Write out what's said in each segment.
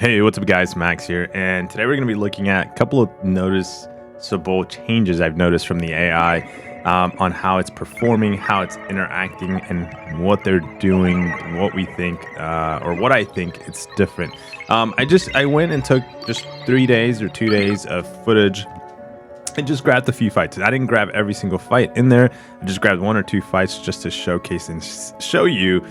Hey, what's up guys, Max here, and today we're going to be looking at a couple of noticeable changes I've noticed from the AI on how it's performing, how it's interacting, and what they're doing, what we think, or what I think it's different. I went and took just 3 days or 2 days of footage and just grabbed a few fights. I didn't grab every single fight in there. I just grabbed 1 or 2 fights just to showcase and show you.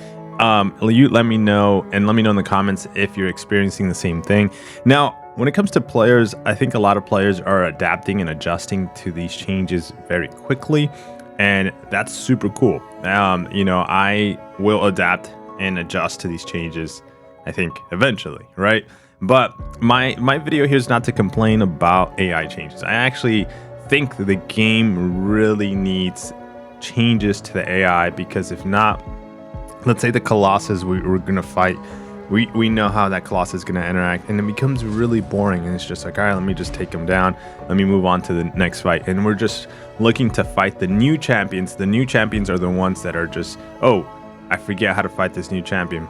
You let me know, and let me know in the comments if you're experiencing the same thing. Now, when it comes to players, I think a lot of players are adapting and adjusting to these changes very quickly, and that's super cool. I will adapt and adjust to these changes, I think, eventually, right? But my video here is not to complain about AI changes. I actually think that the game really needs changes to the AI, because if not, let's say the Colossus we're going to fight, we know how that Colossus is going to interact, and it becomes really boring, and it's just like, all right, let me just take him down, let me move on to the next fight, and we're just looking to fight the new champions. The new champions are the ones that are just, oh, I forget how to fight this new champion.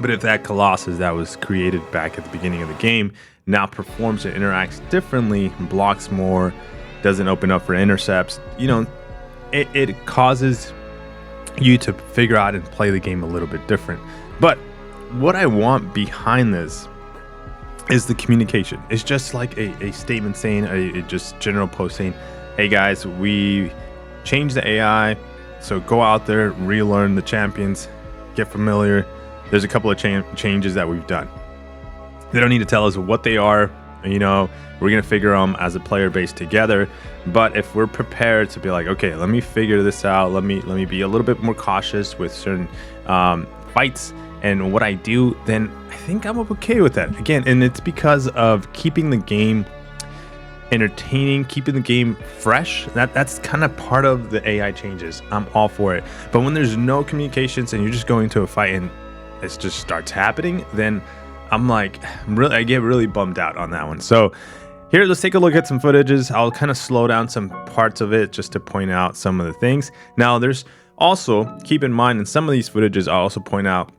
But if that Colossus that was created back at the beginning of the game now performs and interacts differently, blocks more, doesn't open up for intercepts, it causes you to figure out and play the game a little bit different. But what I want behind this is the communication. It's just like a statement saying, a just general post saying, hey guys, we changed the AI, so go out there, relearn the champions, get familiar. There's a couple of changes that we've done. They don't need to tell us what they are. We're gonna figure them as a player base together. But if we're prepared to be like, okay, let me figure this out, let me be a little bit more cautious with certain fights and what I do, then I think I'm okay with that. Again, and it's because of keeping the game entertaining, keeping the game fresh. That's kind of part of the AI changes. I'm all for it. But when there's no communications and you're just going to a fight and it just starts happening, then I get really bummed out on that one. So here, let's take a look at some footages. I'll kind of slow down some parts of it just to point out some of the things. Now, there's also, keep in mind, in some of these footages, I'll also point out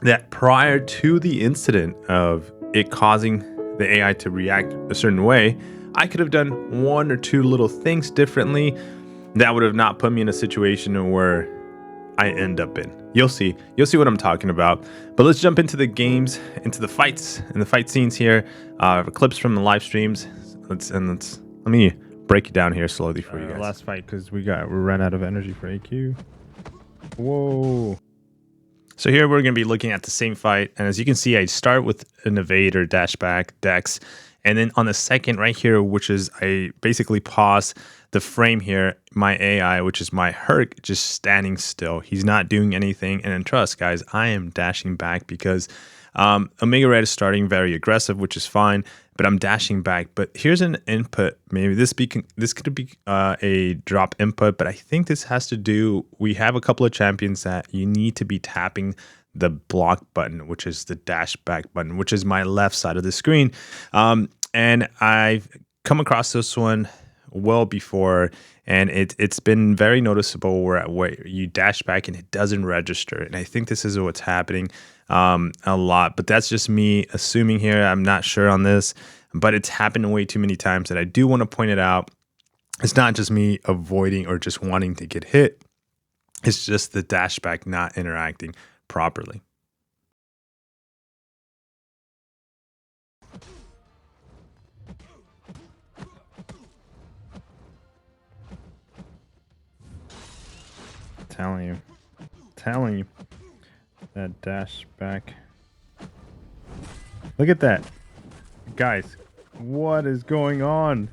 that prior to the incident of it causing the AI to react a certain way, I could have done 1 or 2 little things differently that would have not put me in a situation where I end up in. You'll see what I'm talking about. But let's jump into the games, into the fights and the fight scenes here. Clips from the live streams. Let me break it down here slowly for you guys. Last fight, because we ran out of energy for AQ. Whoa. So here we're going to be looking at the same fight, and as you can see, I start with an evade or dash back Dex, and then on the second right here, which is I basically pause the frame here, my AI, which is my Herc, just standing still. He's not doing anything. And then trust, guys, I am dashing back because Omega Red is starting very aggressive, which is fine, but I'm dashing back. But here's an input. Maybe this could be a drop input, but I think this has to do, we have a couple of champions that you need to be tapping the block button, which is the dash back button, which is my left side of the screen. And I've come across this one well before, and it's been very noticeable where you dash back and it doesn't register. And I think this is what's happening a lot, but that's just me assuming here. I'm not sure on this, but it's happened way too many times that I do want to point it out. It's not just me avoiding or just wanting to get hit. It's just the dash back not interacting properly. Telling you that dash back. Look at that, guys. What is going on?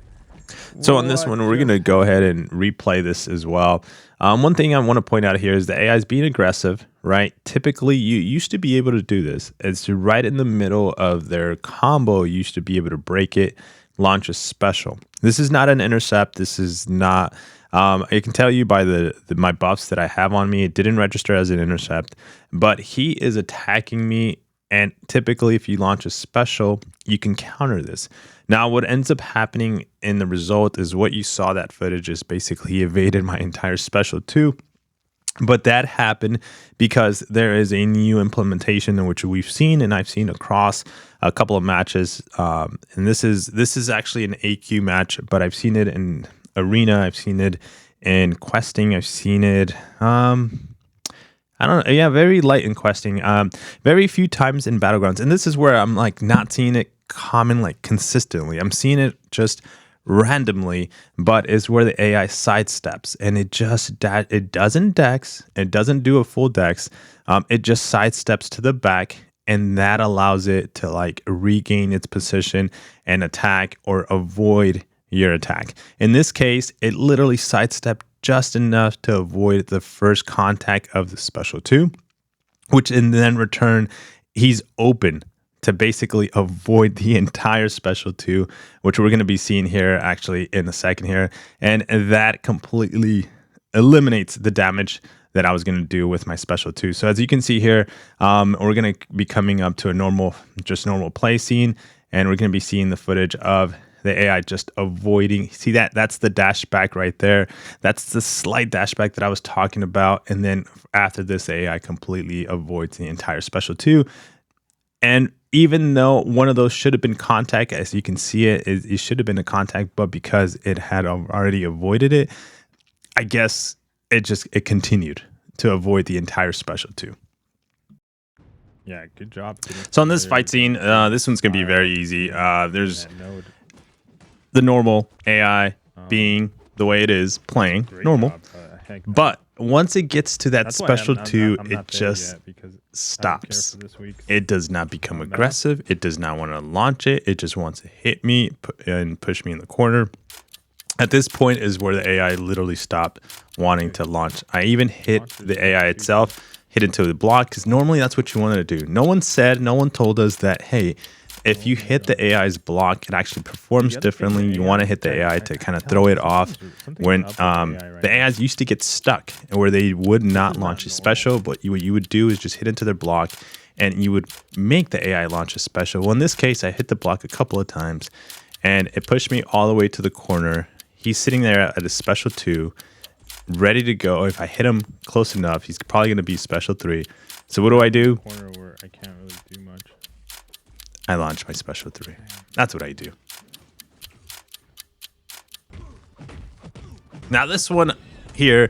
So on this one, we're going to go ahead and replay this as well. One thing I want to point out here is the AI is being aggressive, right? Typically, you used to be able to do this. It's right in the middle of their combo. You used to be able to break it, launch a special. This is not an intercept. This is not... I can tell you by my buffs that I have on me, it didn't register as an intercept, but he is attacking me. And typically, if you launch a special, you can counter this. Now, what ends up happening in the result is what you saw that footage is basically he evaded my entire special too. But that happened because there is a new implementation in which we've seen, and I've seen across a couple of matches. And this is actually an AQ match, but I've seen it in arena. I've seen it in questing. I've seen it. I don't know. Yeah, very light in questing. Very few times in battlegrounds, and this is where I'm like not seeing it common, like consistently. I'm seeing it just randomly, but it's where the AI sidesteps, and it doesn't dex. It doesn't do a full dex. It just sidesteps to the back, and that allows it to like regain its position and attack or avoid your attack. In this case, it literally sidestepped just enough to avoid the first contact of the special 2, which in then return, he's open to basically avoid the entire special 2, which we're going to be seeing here actually in a second here. And that completely eliminates the damage that I was going to do with my special 2. So as you can see here, we're going to be coming up to a normal play scene, and we're going to be seeing the footage of the AI just avoiding. See that's the dash back right there. That's the slight dash back that I was talking about. And then after this, the AI completely avoids the entire special 2. And even though one of those should have been contact, as you can see it should have been a contact, but because it had already avoided it, I guess it continued to avoid the entire special 2. Yeah, good job. So on this fight scene, this one's gonna be very easy. There's the normal AI being the way it is, playing normal. But once it gets to that special 2, it just stops. It does not become aggressive. It does not want to launch it. It just wants to hit me and push me in the corner. At this point is where the AI literally stopped wanting to launch. I even hit the AI itself, hit into the block, because normally that's what you wanted to do. No one told us that, hey, if you hit the AI's block, it actually performs differently. You want to hit the AI to kind of throw it off. When the AIs used to get stuck where they would not launch a special, but what you would do is just hit into their block, and you would make the AI launch a special. Well, in this case, I hit the block a couple of times, and it pushed me all the way to the corner. He's sitting there at a special 2, ready to go. If I hit him close enough, he's probably going to be special 3. So what do? Corner where I can't really do much. I launch my special 3. That's what I do. Now this one here,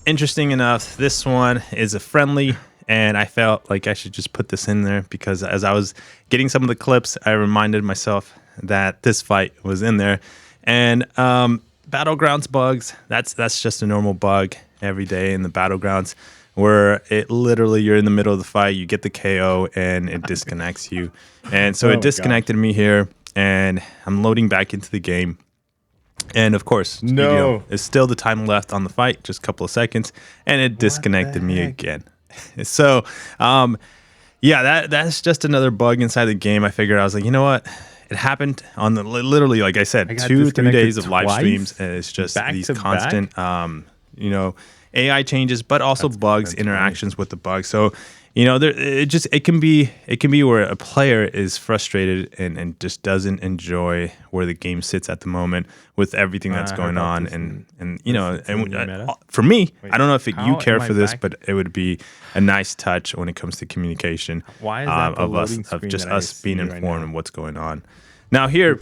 interesting enough, this one is a friendly, and I felt like I should just put this in there because as I was getting some of the clips, I reminded myself that this fight was in there. And Battlegrounds bugs, that's just a normal bug every day in the Battlegrounds, where it literally, you're in the middle of the fight, you get the KO, and it disconnects you. And so it disconnected me here, and I'm loading back into the game. And of course, it's still the time left on the fight, just a couple of seconds, and it disconnected me again. So, yeah, that's just another bug inside the game. I figured, I was like, you know what? It happened on the literally, like I said, 2-3 days of live streams. And it's just these constant, AI changes, but also bugs, interactions with the bugs. So, it can be where a player is frustrated and just doesn't enjoy where the game sits at the moment with everything that's going on. For me, I don't know if you care for this, but it would be a nice touch when it comes to communication of just us being informed of what's going on. Now here,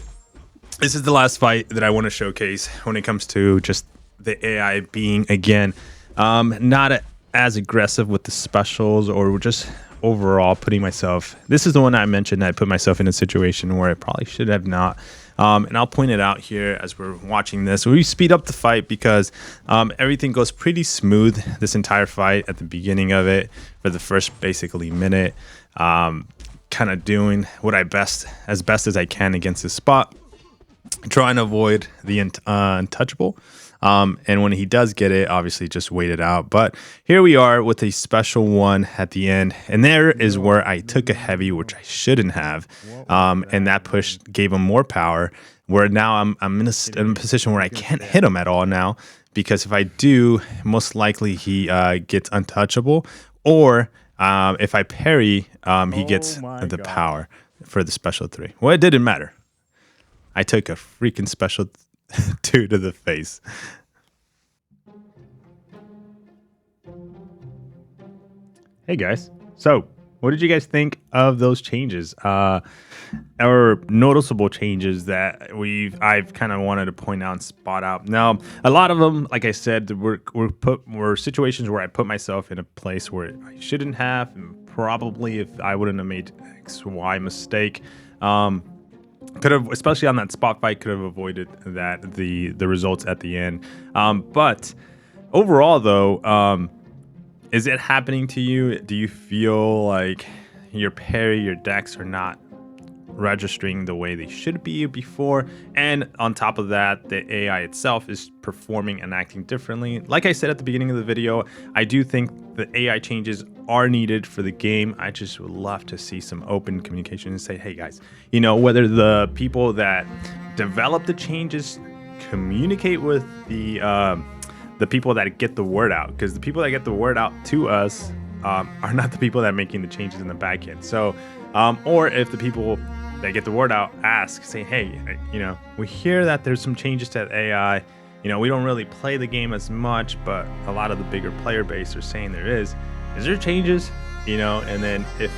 this is the last fight that I want to showcase when it comes to just the AI being, again, not as aggressive with the specials or just overall putting myself. This is the one I mentioned. I put myself in a situation where I probably should have not. And I'll point it out here as we're watching this. We speed up the fight because everything goes pretty smooth this entire fight at the beginning of it for the first basically minute. Kind of doing what best as I can against this spot, trying to avoid the untouchable. And when he does get it, obviously just wait it out. But here we are with a special one at the end. And there is where I took a heavy, which I shouldn't have. And that push gave him more power, where now I'm in a position where I can't hit him at all now. Because if I do, most likely he gets untouchable. Or if I parry, he gets the power for the special 3. Well, it didn't matter. I took a freaking special 2 to the face. Hey guys. So, what did you guys think of those changes? Or noticeable changes that I've kind of wanted to point out and spot out. Now, a lot of them, like I said, were situations where I put myself in a place where I shouldn't have, and probably if I wouldn't have made XY mistake, um, could have, especially on that spot fight, could have avoided the results at the end. But overall, though. Is it happening to you? Do you feel like your parry, your decks are not registering the way they should be before? And on top of that, the AI itself is performing and acting differently. Like I said at the beginning of the video, I do think the AI changes are needed for the game. I just would love to see some open communication and say, hey guys, whether the people that develop the changes communicate with the people that get the word out, because the people that get the word out to us are not the people that are making the changes in the back end. So, or if the people that get the word out ask, say, hey, we hear that there's some changes to AI. We don't really play the game as much, but a lot of the bigger player base are saying there is. Is there changes? And then if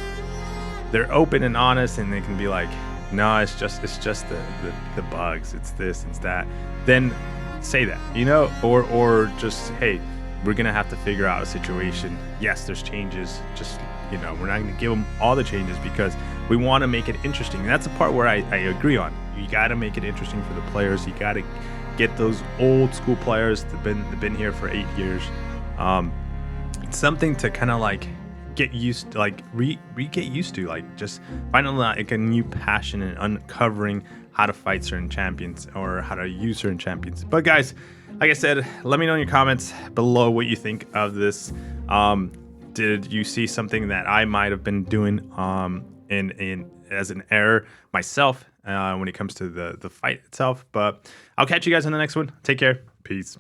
they're open and honest and they can be like, no, it's just the bugs, it's this, it's that, then say that, or just, hey, we're gonna have to figure out a situation. Yes, there's changes, just we're not gonna give them all the changes because we want to make it interesting. And that's the part where I agree on. You got to make it interesting for the players. You got to get those old school players that have been here for 8 years. It's something to kind of like get used to, like get used to, like just finding like a new passion and uncovering how to fight certain champions or how to use certain champions. But guys, like I said, let me know in your comments below what you think of this. Did you see something that I might have been doing in as an error myself when it comes to the fight itself? But I'll catch you guys on the next one. Take care. Peace.